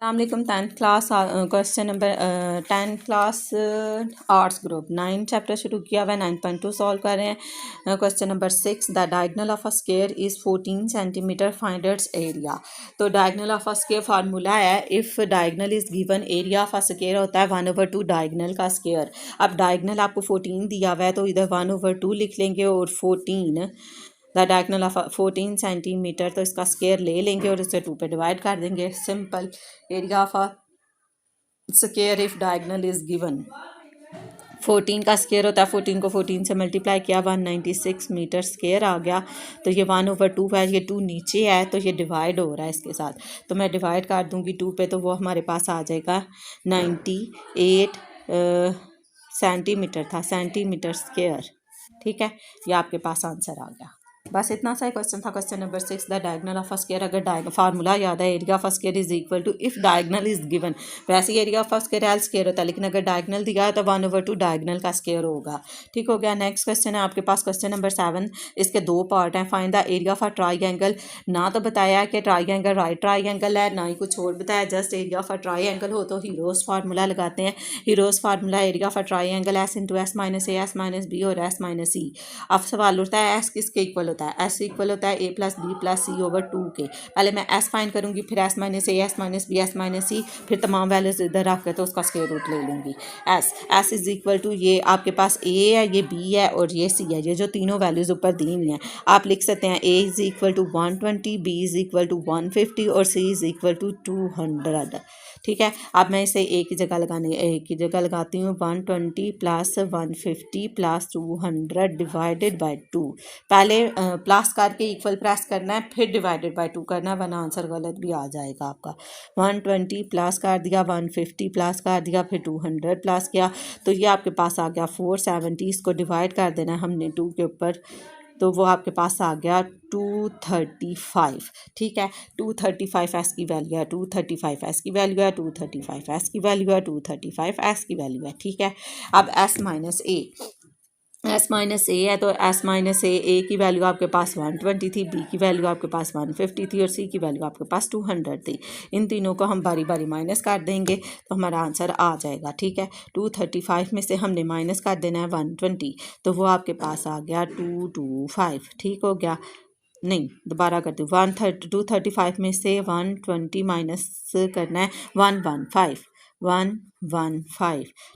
Assalamualaikum 10th class question number 10th class arts group 9 chapter शुरू किया हुआ है 9.2 सॉल्व कर रहे हैं question number 6 the diagonal of a square is 14 centimetre find its area. तो diagonal of a square formula है if diagonal is given area of a square होता है 1/2 डायगोनल का स्क्वायर। अब डायगोनल आपको 14 दिया हुआ है तो इधर 1/2 लिख लेंगे और 14 द डायगोनल ऑफ 14 सेंटीमीटर तो इसका स्क्वायर ले लेंगे और इसे 2 पे डिवाइड कर देंगे। Simple area of a square if diagonal is given 14 का स्क्वायर होता है 14 को 14 से मल्टीप्लाई किया 196 मीटर स्क्वायर आ गया। तो ये 1/2 है, ये 2 नीचे है तो ये डिवाइड हो रहा है इसके साथ, तो मैं डिवाइड कर दूंगी 2 पे तो वो हमारे पास आ जाएगा 98 सेंटीमीटर था, सेंटीमीटर स्क्वायर। ठीक है, ये आपके पास आंसर आ गया। बस इतना सा क्वेश्चन था। Question number 6 the diagonal of a square, अगर फार्मूला याद है area of a square is equal to if diagonal is given, वैसे area of a square L square होता है लेकिन अगर डायगोनल दिया है तो 1/2 डायगोनल का स्क्वायर होगा। ठीक हो गया। नेक्स्ट क्वेश्चन है आपके पास क्वेश्चन नंबर 7, इसके 2 पार्ट हैं। Find the area of a triangle. ना तो बताया है कि ट्राइंगल राइट ट्राइंगल है, ना ही कुछ और बताया, just area of a triangle हो तो हीरोज फार्मूला लगाते हैं। Heron's formula area of a triangle s into S minus A, S minus B और एस माइनस सी। अब सवाल उठता है एस किसके इक्वल होता है, एस इक्वल होता है A plus B plus C over 2 के। पहले मैं एस फाइंड करूंगी, फिर एस माइनस ए, S minus B, S minus C, फिर तमाम वैल्यूज इधर रख के तो उसका स्क्वायर रूट ले लूंगी। एस इज इक्वल टू ये आपके पास ए है, ये बी है और ये सी है, ये जो तीनों वैल्यूज ऊपर दी हुई हैं आप लिख सकते हैं। A is equal to 120, B is equal to 150 और सी इज इक्वल टू 200। ठीक है, अब मैं इसे एक ही जगह लगाती हूँ। 120 प्लस 150 प्लस 200 डिवाइडेड बाई 2। पहले प्लस करके इक्वल प्रेस करना है, फिर डिवाइडेड बाई 2 करना है, वरना आंसर गलत भी आ जाएगा आपका। 120 प्लस कर दिया, 150 प्लस कर दिया, फिर 200 प्लस किया, तो ये आपके पास आ गया 470। इसको डिवाइड कर देना है हमने 2 के ऊपर, तो वो आपके पास आ गया 235। ठीक है, 235 एस की वैल्यू है, 235 एस की वैल्यू है, 235 एस की वैल्यू है, 235 एस की वैल्यू है। ठीक है, अब एस माइनस ए है तो एस माइनस ए की वैल्यू आपके पास 120 थी, बी की वैल्यू आपके पास 150 थी और सी की वैल्यू आपके पास 200 थी। इन तीनों को हम बारी बारी माइनस कर देंगे तो हमारा आंसर आ जाएगा। ठीक है, 235 में से हमने माइनस कर देना है 120, तो वो आपके पास आ गया 225। ठीक हो गया, नहीं दोबारा करती हूँ, 235 में से 120 माइनस करना है 115।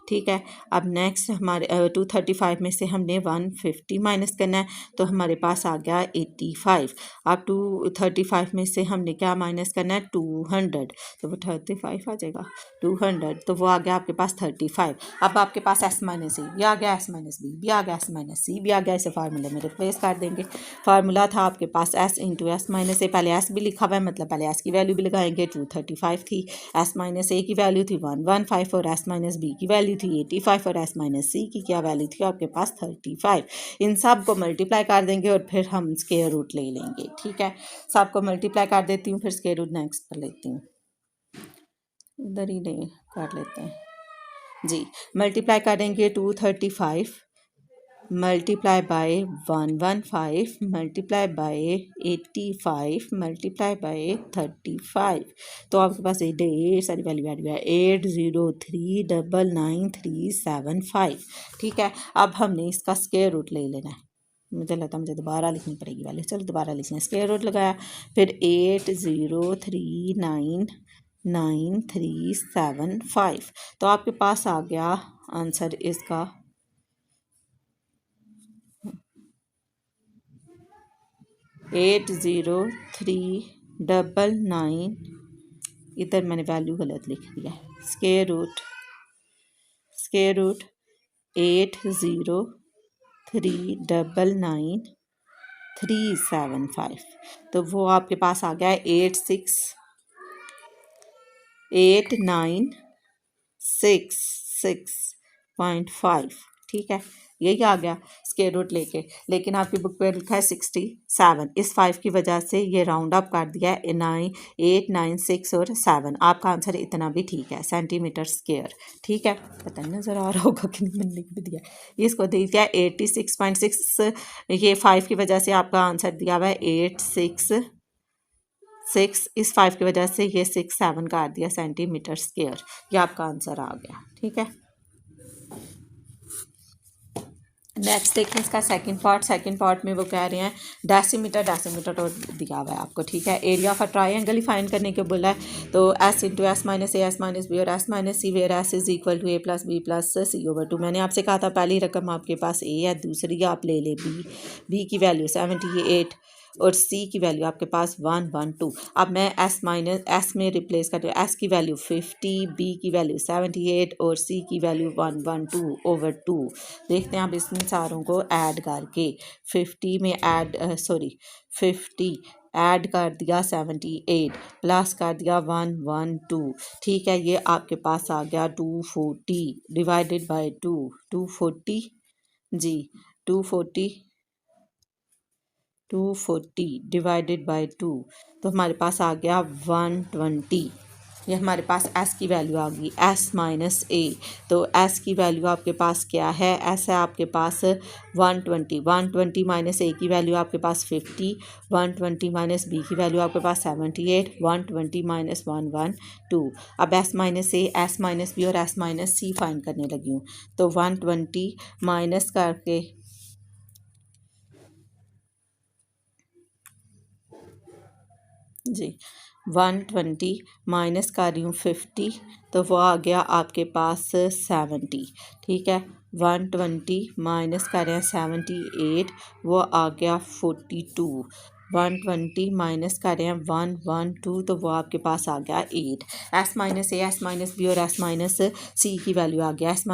ठीक है, अब नेक्स्ट हमारे 235 में से हमने 150 माइनस करना है तो हमारे पास आ गया 85। अब 235 में से हमने क्या माइनस करना है 200, तो वो 35 आ जाएगा। 200 तो वो आ गया आपके पास 35। अब आपके पास एस माइनस ए भी आ गया, एस माइनस बी भी आ गया, एस माइनस सी भी आ गया, इसे फार्मूले में रिप्लेस कर देंगे। फार्मूला था आपके पास एस इंटू एस माइनस ए, पहले एस भी लिखा हुआ है मतलब पहले एस की वैल्यू भी लगाएंगे, 235 थी, एस माइनस ए की वैल्यू थी 115 और एस माइनस बी की वैल्यू थी 85 और एस माइनस सी की क्या वैल्यू थी आपके पास 35। इन सब को मल्टीप्लाई कर देंगे और फिर हम स्क्वायर रूट ले लेंगे। ठीक है, सबको मल्टीप्लाई कर देती हूँ, फिर स्क्वायर रूट नेक्स्ट कर लेती हूँ, इधर ही नहीं कर लेते हैं जी। मल्टीप्लाई करेंगे 235 multiply by 115 multiply by 85 multiply by 35, तो आपके पास ढेर सारी वैल्यू है 803999375। ठीक है, अब हमने इसका स्क्वायर रूट ले लेना है। मुझे लगता है मुझे दोबारा लिखनी पड़ेगी वैल्यू, चलो दोबारा लिखना है। स्क्वायर रूट लगाया, फिर 803999375, तो आपके पास आ गया आंसर इसका 80399, इधर मैंने वैल्यू गलत लिख दिया, स्क्वायर रूट 803999375, तो वो आपके पास आ गया 86966.5। ठीक है, यही आ गया स्क्वायर रूट लेके, लेकिन आपकी बुक पे लिखा है 67। इस 5 की वजह से ये राउंड अप कर दिया है 896 और 7। आपका आंसर इतना भी ठीक है, सेंटीमीटर स्क्वायर। ठीक है, पता नहीं नज़र आ रहा होगा कि मैंने लिख भी दिया, इसको दे दिया 86.6, ये 5 की वजह से आपका आंसर दिया हुआ है 86 6, इस 5 की वजह से ये 6 7 काट दिया सेंटीमीटर स्क्वायर। ये आपका आंसर आ गया। ठीक है, नेक्स्ट देखिए इसका सेकंड पार्ट में वो कह रहे हैं डेसीमीटर तो दिया हुआ है आपको। ठीक है, एरिया ऑफ अ ट्रायंगल ही फाइंड करने को बोला है। तो S into S minus A S minus B और S minus C where S is equal to A plus B plus C over 2। मैंने आपसे कहा था पहली रकम आपके पास ए है, दूसरी आप ले ले बी की वैल्यू 78 और सी की वैल्यू आपके पास 112। अब मैं एस में रिप्लेस कर रही हूँ। एस की वैल्यू 50, बी की वैल्यू 78 और सी की वैल्यू 112 ओवर 2। देखते हैं आप इसमें सारों को ऐड करके 50 में ऐड कर दिया 78 प्लस कर दिया 112। ठीक है, ये आपके पास आ गया 240 डिवाइडेड बाय 240 जी 240 डिवाइडेड बाय 2, तो हमारे पास आ गया 120। ये हमारे पास एस की वैल्यू आ गई, एस माइनस ए। तो एस की वैल्यू आपके पास क्या है, एस है आपके पास 120 माइनस ए की वैल्यू आपके पास 50, 120 माइनस बी की वैल्यू आपके पास 78, 120 माइनस 112। अब एस माइनस ए, एस माइनस बी और एस माइनस सी फाइंड करने लगी हूँ। तो 120 माइनस करके जी 120 माइनस कर रही हूँ 50, तो वो आ गया आपके पास 70। ठीक है, 120 माइनस कर रहे हैं 78, वो आ गया 42। 120 माइनस कर रहे हैं 112, तो वो आपके पास आ गया 8। एस माइनस ए, एस माइनस बी और एस माइनस सी की वैल्यू आ गया एस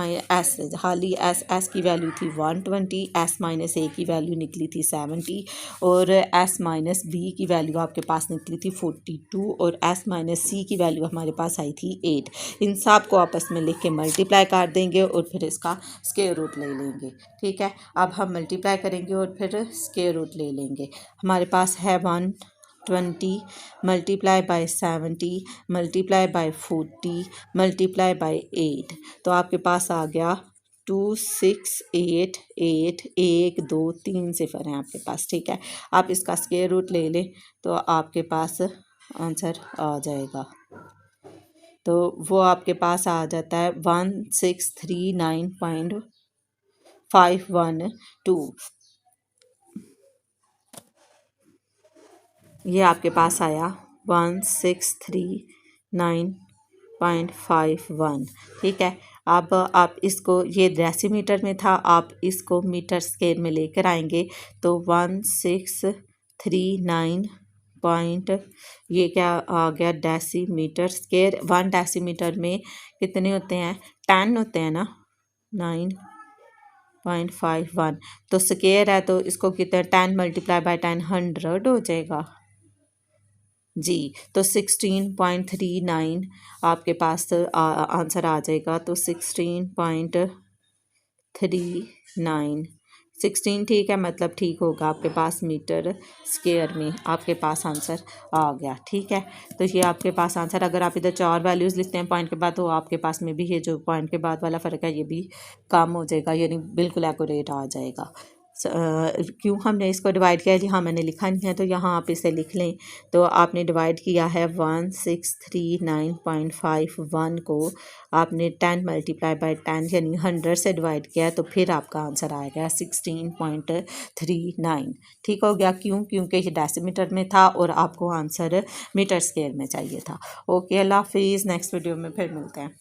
हाली एस की वैल्यू थी 120, एस माइनस ए की वैल्यू निकली थी 70 और एस माइनस बी की वैल्यू आपके पास निकली थी 42 और एस माइनस सी की वैल्यू हमारे पास आई थी 8। इन सब को आपस में लिख के मल्टीप्लाई कर देंगे और फिर इसका स्क्वायर रूट ले लेंगे। ठीक है, अब हम मल्टीप्लाई करेंगे और फिर स्क्वायर रूट ले लेंगे। हमारे पास है 120 multiply by 70 multiply by 40 multiply by 8, तो आपके पास आ गया 2688। 1 2 3 सिफर हैं आपके पास। ठीक है, आप इसका स्क्वायर रूट ले लें तो आपके पास आंसर आ जाएगा। तो वो आपके पास आ जाता है 1639.512। ये आपके पास आया 1639.51। ठीक है, अब आप इसको, ये डेसीमीटर में था, आप इसको मीटर स्केल में लेकर आएंगे तो 1639 पॉइंट, ये क्या आ गया डेसीमीटर स्केयर। 1 डेसीमीटर में कितने होते हैं, 10 होते हैं ना, 9.51। तो स्केयर है तो इसको कितने 10 मल्टीप्लाई बाय 10 100 हो जाएगा जी। तो 16.39 आपके पास आंसर आ जाएगा। तो 16.39 16 ठीक है, मतलब ठीक होगा आपके पास मीटर स्क्वायर में आपके पास आंसर आ गया। ठीक है, तो ये आपके पास आंसर, अगर आप इधर 4 वैल्यूज़ लिखते हैं पॉइंट के बाद तो आपके पास में भी ये जो पॉइंट के बाद वाला फ़र्क है ये भी कम हो जाएगा, यानी बिल्कुल एक्यूरेट आ जाएगा। क्यों हमने इसको डिवाइड किया है, यहाँ मैंने लिखा नहीं है तो यहाँ आप इसे लिख लें। तो आपने डिवाइड किया है 1639.51 को आपने 10 मल्टीप्लाई बाय 10 यानी 100 से डिवाइड किया है, तो फिर आपका आंसर आएगा 16.39। ठीक हो गया, क्यों, क्योंकि ये डेसीमीटर में था और आपको आंसर मीटर स्क्वायर में चाहिए था। ओके, अल्लाह हाफिज़, नेक्स्ट वीडियो में फिर मिलते हैं।